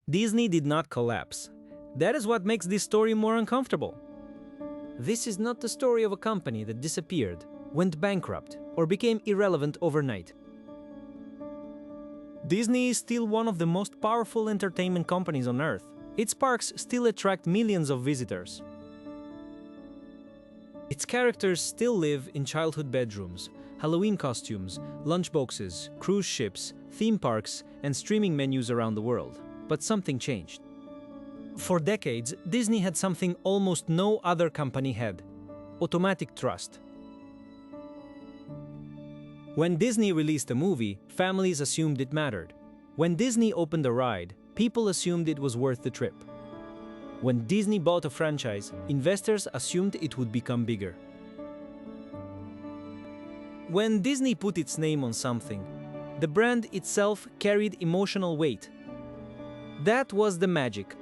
Disney did not collapse. That is what makes this story more uncomfortable. This is not the story of a company that disappeared, went bankrupt, or became irrelevant overnight. Disney is still one of the most powerful entertainment companies on Earth. Its parks still attract millions of visitors. Its characters still live in childhood bedrooms, Halloween costumes, lunchboxes, cruise ships, theme parks, and streaming menus around the world. But something changed. For decades, Disney had something almost no other company had: automatic trust. When Disney released a movie, families assumed it mattered. When Disney opened a ride, people assumed it was worth the trip. When Disney bought a franchise, investors assumed it would become bigger. When Disney put its name on something, the brand itself carried emotional weight. That was the magic.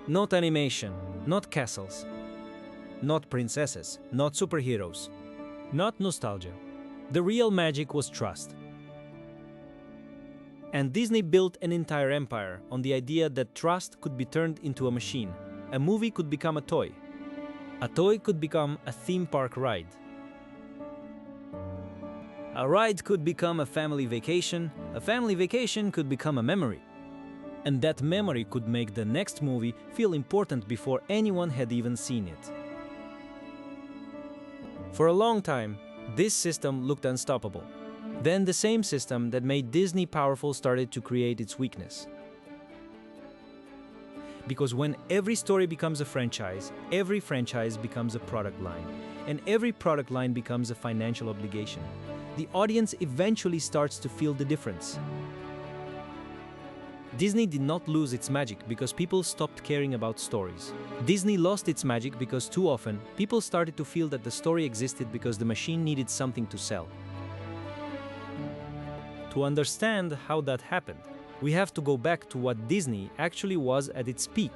Not animation, not castles, not princesses, not superheroes, not nostalgia. The real magic was trust. And Disney built an entire empire on the idea that trust could be turned into a machine. A movie could become a toy could become a theme park ride. A ride could become a family vacation could become a memory. And that memory could make the next movie feel important before anyone had even seen it. For a long time, this system looked unstoppable. Then the same system that made Disney powerful started to create its weakness. Because when every story becomes a franchise, every franchise becomes a product line, and every product line becomes a financial obligation, the audience eventually starts to feel the difference. Disney did not lose its magic because people stopped caring about stories. Disney lost its magic because too often, people started to feel that the story existed because the machine needed something to sell. To understand how that happened, we have to go back to what Disney actually was at its peak.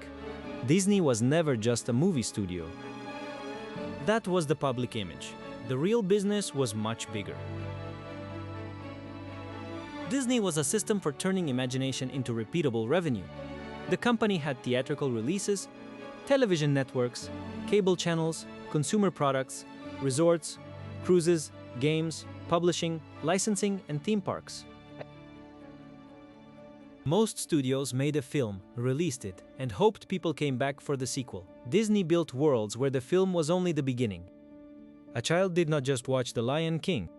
Disney was never just a movie studio. That was the public image. The real business was much bigger. Disney was a system for turning imagination into repeatable revenue. The company had theatrical releases, television networks, cable channels, consumer products, resorts, cruises, games, publishing, licensing, and theme parks. Most studios made a film, released it, and hoped people came back for the sequel. Disney built worlds where the film was only the beginning. A child did not just watch The Lion King.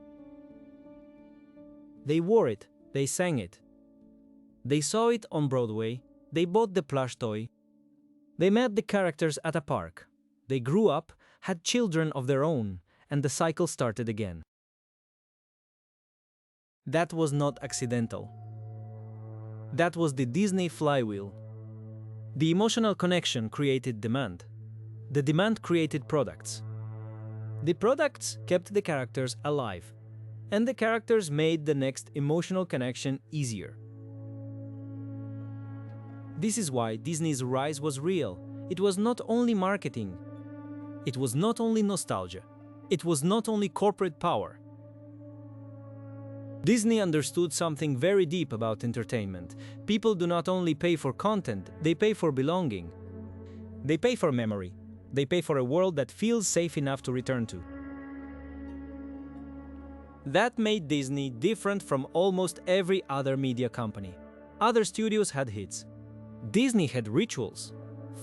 They wore it. They sang it. They saw it on Broadway. They bought the plush toy. They met the characters at a park. They grew up, had children of their own, and the cycle started again. That was not accidental. That was the Disney flywheel. The emotional connection created demand. The demand created products. The products kept the characters alive. And the characters made the next emotional connection easier. This is why Disney's rise was real. It was not only marketing. It was not only nostalgia. It was not only corporate power. Disney understood something very deep about entertainment. People do not only pay for content, they pay for belonging. They pay for memory. They pay for a world that feels safe enough to return to. That made Disney different from almost every other media company. Other studios had hits. Disney had rituals.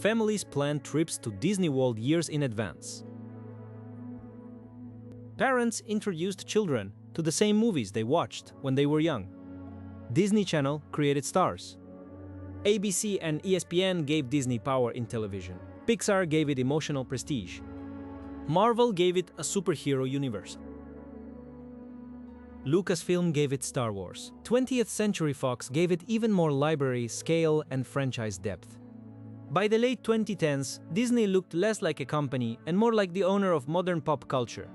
Families planned trips to Disney World years in advance. Parents introduced children to the same movies they watched when they were young. Disney Channel created stars. ABC and ESPN gave Disney power in television. Pixar gave it emotional prestige. Marvel gave it a superhero universe. Lucasfilm gave it Star Wars. 20th Century Fox gave it even more library, scale, and franchise depth. By the late 2010s, Disney looked less like a company and more like the owner of modern pop culture.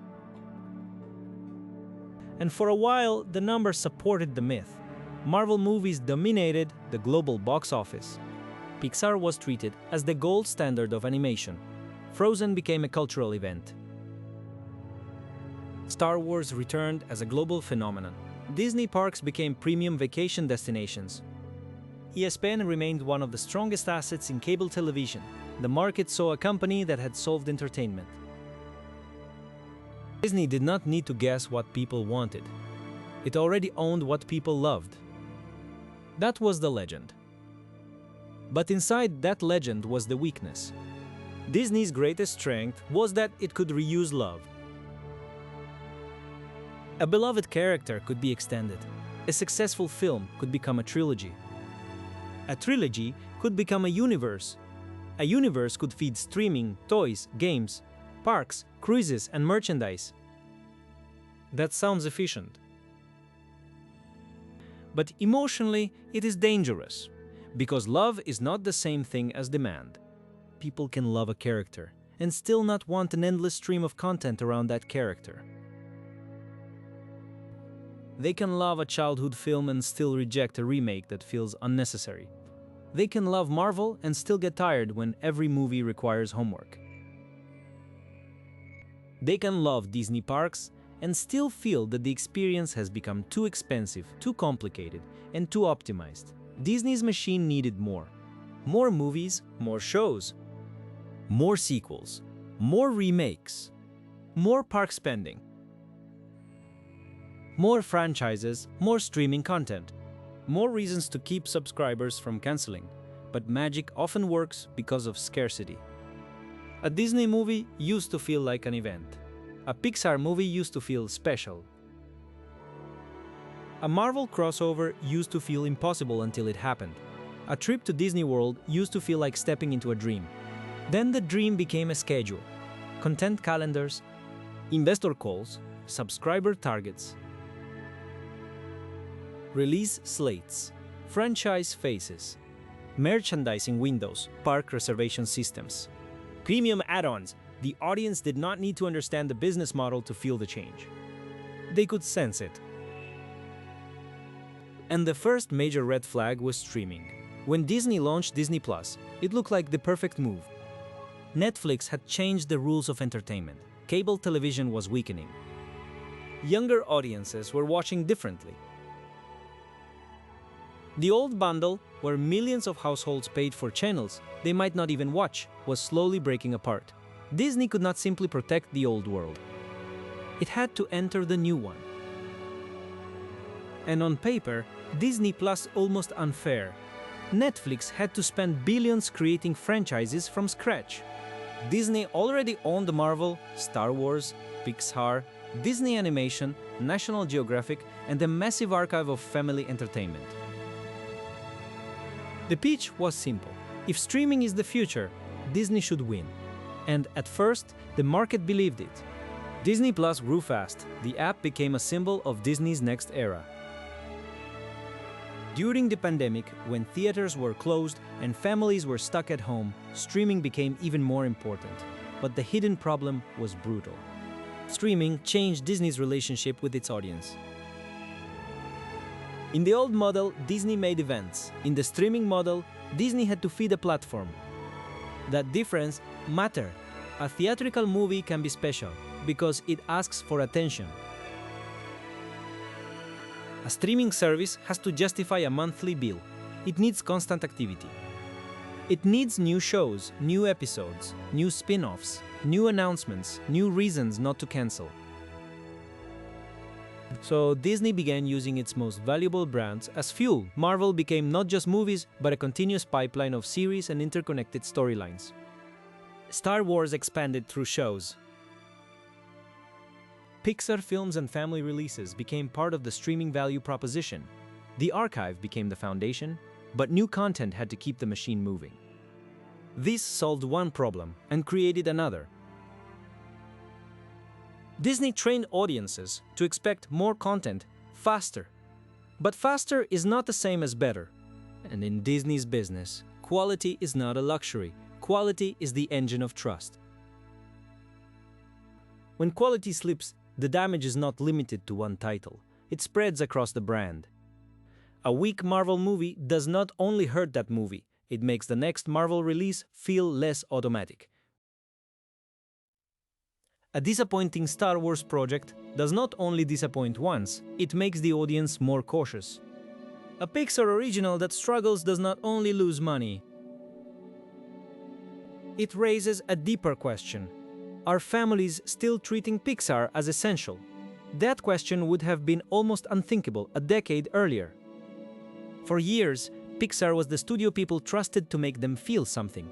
And for a while, the numbers supported the myth. Marvel movies dominated the global box office. Pixar was treated as the gold standard of animation. Frozen became a cultural event. Star Wars returned as a global phenomenon. Disney parks became premium vacation destinations. ESPN remained one of the strongest assets in cable television. The market saw a company that had solved entertainment. Disney did not need to guess what people wanted. It already owned what people loved. That was the legend. But inside that legend was the weakness. Disney's greatest strength was that it could reuse love. A beloved character could be extended. A successful film could become a trilogy. A trilogy could become a universe. A universe could feed streaming, toys, games, parks, cruises, and merchandise. That sounds efficient. But emotionally, it is dangerous, because love is not the same thing as demand. People can love a character and still not want an endless stream of content around that character. They can love a childhood film and still reject a remake that feels unnecessary. They can love Marvel and still get tired when every movie requires homework. They can love Disney parks and still feel that the experience has become too expensive, too complicated, and too optimized. Disney's machine needed more. More movies, more shows, more sequels, more remakes, more park spending, more franchises, more streaming content, more reasons to keep subscribers from canceling. But magic often works because of scarcity. A Disney movie used to feel like an event. A Pixar movie used to feel special. A Marvel crossover used to feel impossible until it happened. A trip to Disney World used to feel like stepping into a dream. Then the dream became a schedule. Content calendars, investor calls, subscriber targets, release slates, franchise faces, merchandising windows, park reservation systems, premium add-ons. The audience did not need to understand the business model to feel the change. They could sense it. And the first major red flag was streaming. When Disney launched Disney Plus, it looked like the perfect move. Netflix had changed the rules of entertainment. Cable television was weakening. Younger audiences were watching differently. The old bundle, where millions of households paid for channels they might not even watch, was slowly breaking apart. Disney could not simply protect the old world. It had to enter the new one. And on paper, Disney Plus almost unfair. Netflix had to spend billions creating franchises from scratch. Disney already owned Marvel, Star Wars, Pixar, Disney Animation, National Geographic, and a massive archive of family entertainment. The pitch was simple. If streaming is the future, Disney should win. And at first, the market believed it. Disney Plus grew fast. The app became a symbol of Disney's next era. During the pandemic, when theaters were closed and families were stuck at home, streaming became even more important. But the hidden problem was brutal. Streaming changed Disney's relationship with its audience. In the old model, Disney made events. In the streaming model, Disney had to feed a platform. That difference mattered. A theatrical movie can be special because it asks for attention. A streaming service has to justify a monthly bill. It needs constant activity. It needs new shows, new episodes, new spin-offs, new announcements, new reasons not to cancel. So Disney began using its most valuable brands as fuel. Marvel became not just movies, but a continuous pipeline of series and interconnected storylines. Star Wars expanded through shows. Pixar films and family releases became part of the streaming value proposition. The archive became the foundation, but new content had to keep the machine moving. This solved one problem and created another. Disney trained audiences to expect more content faster. But faster is not the same as better. And in Disney's business, quality is not a luxury. Quality is the engine of trust. When quality slips, the damage is not limited to one title. It spreads across the brand. A weak Marvel movie does not only hurt that movie, it makes the next Marvel release feel less automatic. A disappointing Star Wars project does not only disappoint once, it makes the audience more cautious. A Pixar original that struggles does not only lose money. It raises a deeper question. Are families still treating Pixar as essential? That question would have been almost unthinkable a decade earlier. For years, Pixar was the studio people trusted to make them feel something.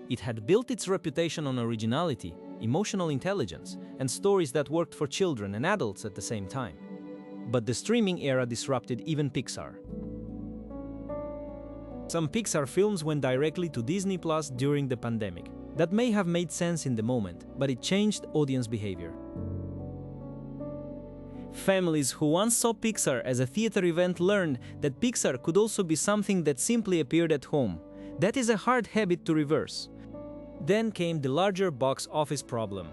It had built its reputation on originality, emotional intelligence, and stories that worked for children and adults at the same time. But the streaming era disrupted even Pixar. Some Pixar films went directly to Disney Plus during the pandemic. That may have made sense in the moment, but it changed audience behavior. Families who once saw Pixar as a theater event learned that Pixar could also be something that simply appeared at home. That is a hard habit to reverse. Then came the larger box office problem.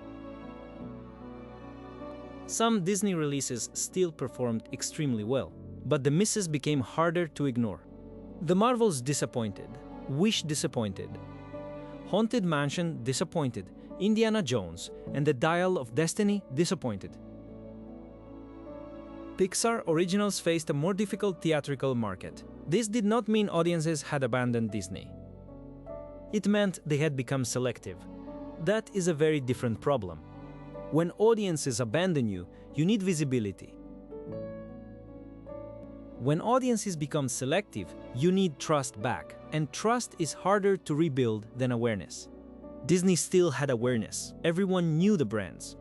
Some Disney releases still performed extremely well, but the misses became harder to ignore. The Marvels disappointed, Wish disappointed, Haunted Mansion disappointed, Indiana Jones and the Dial of Destiny disappointed. Pixar originals faced a more difficult theatrical market. This did not mean audiences had abandoned Disney. It meant they had become selective. That is a very different problem. When audiences abandon you, you need visibility. When audiences become selective, you need trust back, and trust is harder to rebuild than awareness. Disney still had awareness. Everyone knew the brands.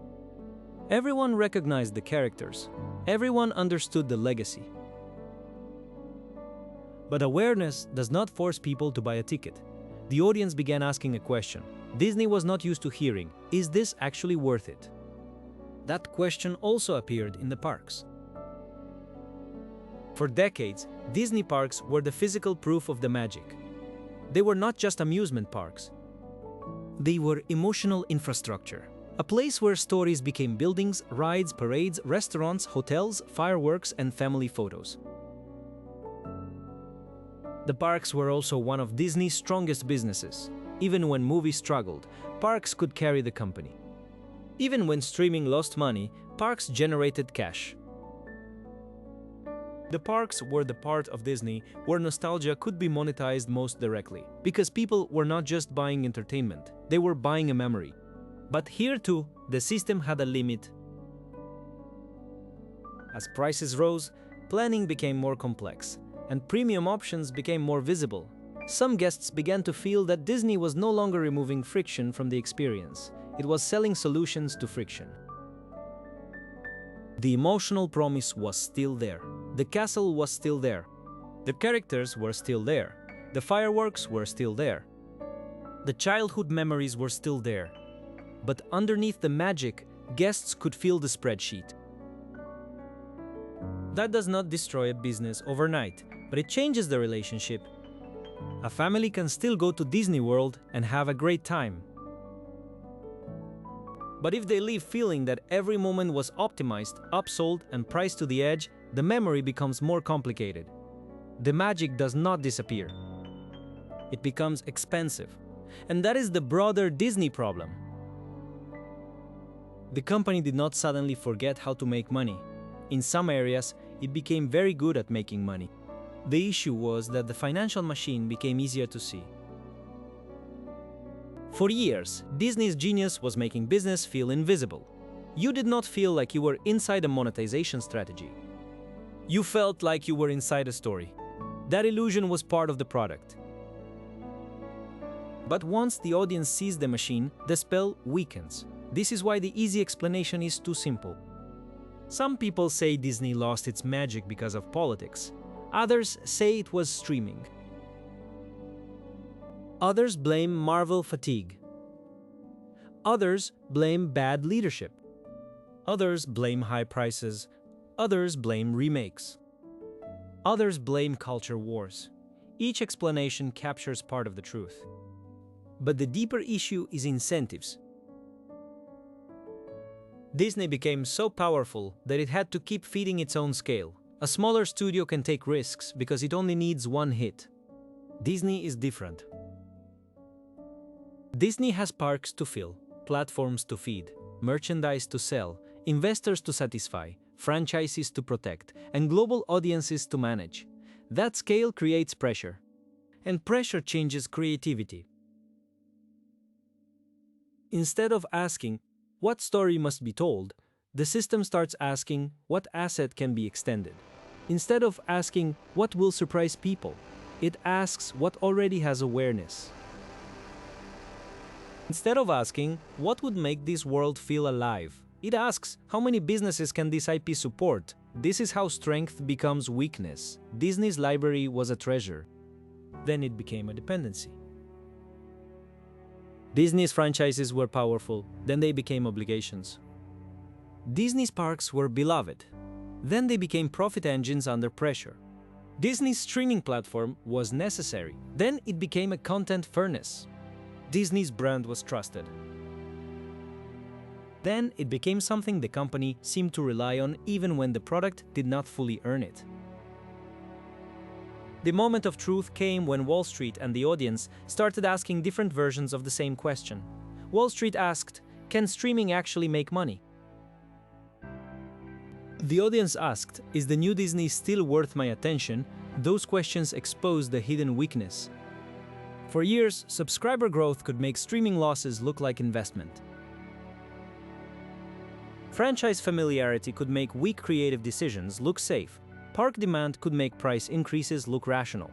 Everyone recognized the characters. Everyone understood the legacy. But awareness does not force people to buy a ticket. The audience began asking a question. Disney was not used to hearing, is this actually worth it? That question also appeared in the parks. For decades, Disney parks were the physical proof of the magic. They were not just amusement parks. They were emotional infrastructure. A place where stories became buildings, rides, parades, restaurants, hotels, fireworks, and family photos. The parks were also one of Disney's strongest businesses. Even when movies struggled, parks could carry the company. Even when streaming lost money, parks generated cash. The parks were the part of Disney where nostalgia could be monetized most directly, because people were not just buying entertainment, they were buying a memory. But here too, the system had a limit. As prices rose, planning became more complex, and premium options became more visible. Some guests began to feel that Disney was no longer removing friction from the experience, it was selling solutions to friction. The emotional promise was still there. The castle was still there. The characters were still there. The fireworks were still there. The childhood memories were still there. But underneath the magic, guests could feel the spreadsheet. That does not destroy a business overnight, but it changes the relationship. A family can still go to Disney World and have a great time. But if they leave feeling that every moment was optimized, upsold, and priced to the edge, the memory becomes more complicated. The magic does not disappear. It becomes expensive. And that is the broader Disney problem. The company did not suddenly forget how to make money. In some areas, it became very good at making money. The issue was that the financial machine became easier to see. For years, Disney's genius was making business feel invisible. You did not feel like you were inside a monetization strategy. You felt like you were inside a story. That illusion was part of the product. But once the audience sees the machine, the spell weakens. This is why the easy explanation is too simple. Some people say Disney lost its magic because of politics. Others say it was streaming. Others blame Marvel fatigue. Others blame bad leadership. Others blame high prices. Others blame remakes. Others blame culture wars. Each explanation captures part of the truth. But the deeper issue is incentives. Disney became so powerful that it had to keep feeding its own scale. A smaller studio can take risks because it only needs one hit. Disney is different. Disney has parks to fill, platforms to feed, merchandise to sell, investors to satisfy, franchises to protect, and global audiences to manage. That scale creates pressure. And pressure changes creativity. Instead of asking, what story must be told, the system starts asking, what asset can be extended? Instead of asking, what will surprise people, it asks what already has awareness. Instead of asking, what would make this world feel alive, it asks, how many businesses can this IP support? This is how strength becomes weakness. Disney's library was a treasure. Then it became a dependency. Disney's franchises were powerful, then they became obligations. Disney's parks were beloved, then they became profit engines under pressure. Disney's streaming platform was necessary, then it became a content furnace. Disney's brand was trusted. Then it became something the company seemed to rely on even when the product did not fully earn it. The moment of truth came when Wall Street and the audience started asking different versions of the same question. Wall Street asked, can streaming actually make money? The audience asked, is the new Disney still worth my attention? Those questions exposed the hidden weakness. For years, subscriber growth could make streaming losses look like investment. Franchise familiarity could make weak creative decisions look safe. Park demand could make price increases look rational.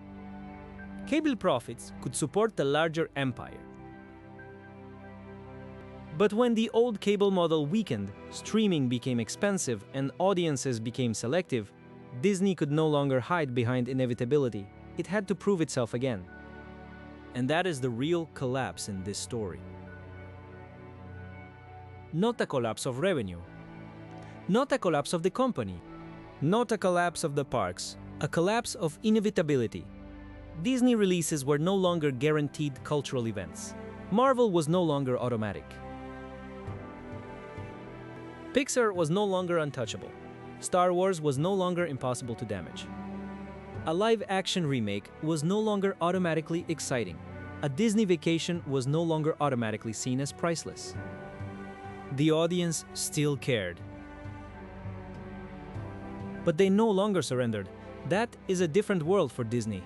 Cable profits could support the larger empire. But when the old cable model weakened, streaming became expensive and audiences became selective, Disney could no longer hide behind inevitability. It had to prove itself again. And that is the real collapse in this story. Not a collapse of revenue. Not a collapse of the company. Not a collapse of the parks. A collapse of inevitability. Disney releases were no longer guaranteed cultural events. Marvel was no longer automatic. Pixar was no longer untouchable. Star Wars was no longer impossible to damage. A live-action remake was no longer automatically exciting. A Disney vacation was no longer automatically seen as priceless. The audience still cared. But they no longer surrendered. That is a different world for Disney.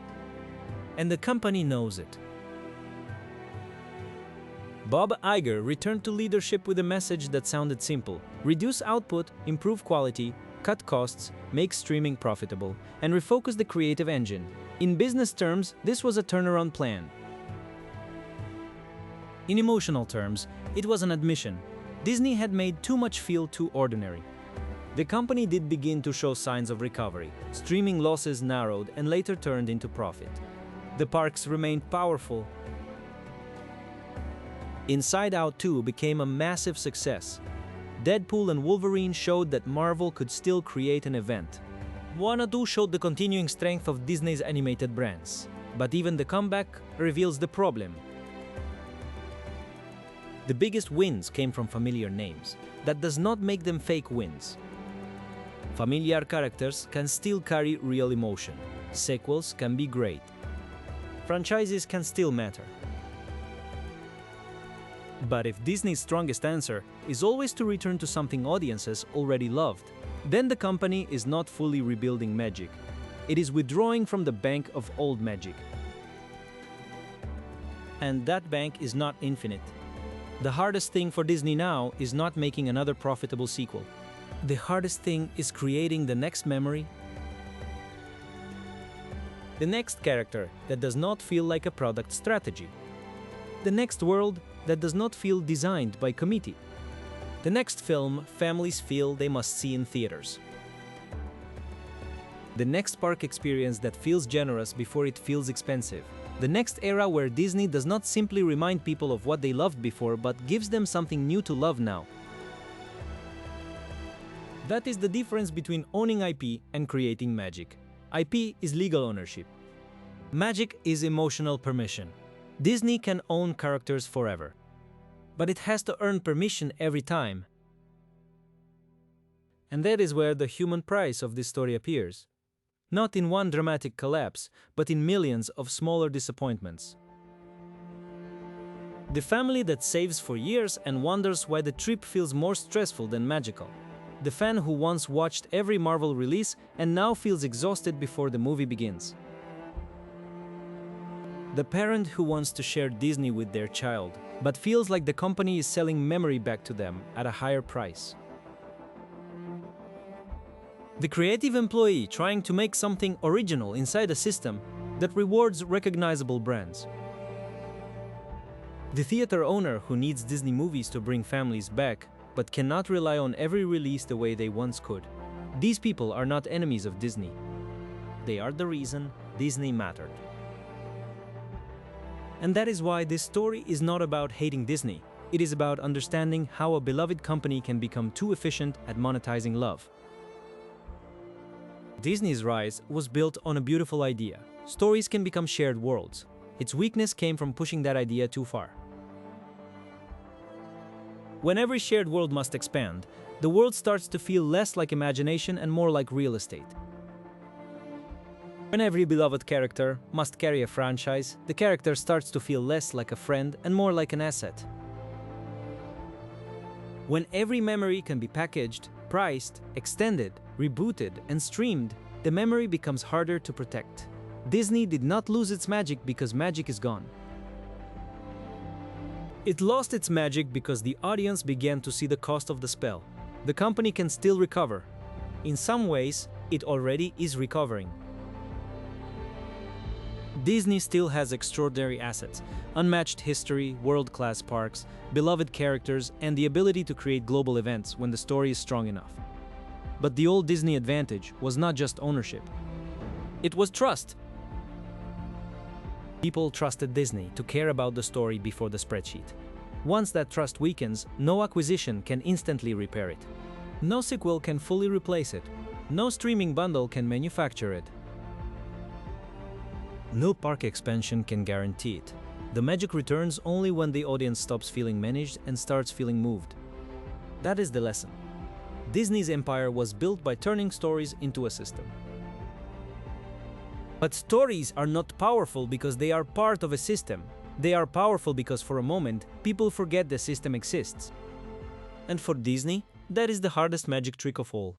And the company knows it. Bob Iger returned to leadership with a message that sounded simple: reduce output, improve quality, cut costs, make streaming profitable, and refocus the creative engine. In business terms, this was a turnaround plan. In emotional terms, it was an admission. Disney had made too much feel too ordinary. The company did begin to show signs of recovery. Streaming losses narrowed and later turned into profit. The parks remained powerful. Inside Out 2 became a massive success. Deadpool and Wolverine showed that Marvel could still create an event. Moana 2 showed the continuing strength of Disney's animated brands. But even the comeback reveals the problem. The biggest wins came from familiar names. That does not make them fake wins. Familiar characters can still carry real emotion. Sequels can be great. Franchises can still matter. But if Disney's strongest answer is always to return to something audiences already loved, then the company is not fully rebuilding magic. It is withdrawing from the bank of old magic. And that bank is not infinite. The hardest thing for Disney now is not making another profitable sequel. The hardest thing is creating the next memory, the next character that does not feel like a product strategy, the next world that does not feel designed by committee, the next film families feel they must see in theaters, the next park experience that feels generous before it feels expensive, the next era where Disney does not simply remind people of what they loved before but gives them something new to love now. That is the difference between owning IP and creating magic. IP is legal ownership. Magic is emotional permission. Disney can own characters forever. But it has to earn permission every time. And that is where the human price of this story appears. Not in one dramatic collapse, but in millions of smaller disappointments. The family that saves for years and wonders why the trip feels more stressful than magical. the fan who once watched every Marvel release and now feels exhausted before the movie begins. The parent who wants to share Disney with their child, but feels like the company is selling memory back to them at a higher price. The creative employee trying to make something original inside a system that rewards recognizable brands. The theater owner who needs Disney movies to bring families back, but cannot rely on every release the way they once could. These people are not enemies of Disney. They are the reason Disney mattered. And that is why this story is not about hating Disney. It is about understanding how a beloved company can become too efficient at monetizing love. Disney's rise was built on a beautiful idea. Stories can become shared worlds. Its weakness came from pushing that idea too far. When every shared world must expand, the world starts to feel less like imagination and more like real estate. When every beloved character must carry a franchise, the character starts to feel less like a friend and more like an asset. When every memory can be packaged, priced, extended, rebooted, and streamed, the memory becomes harder to protect. Disney did not lose its magic because magic is gone. It lost its magic because the audience began to see the cost of the spell. The company can still recover. In some ways, it already is recovering. Disney still has extraordinary assets, unmatched history, world-class parks, beloved characters, and the ability to create global events when the story is strong enough. But the old Disney advantage was not just ownership. It was trust. People trusted Disney to care about the story before the spreadsheet. Once that trust weakens, no acquisition can instantly repair it. No sequel can fully replace it. No streaming bundle can manufacture it. No park expansion can guarantee it. The magic returns only when the audience stops feeling managed and starts feeling moved. That is the lesson. Disney's empire was built by turning stories into a system. But stories are not powerful because they are part of a system. They are powerful because for a moment, people forget the system exists. And for Disney, that is the hardest magic trick of all.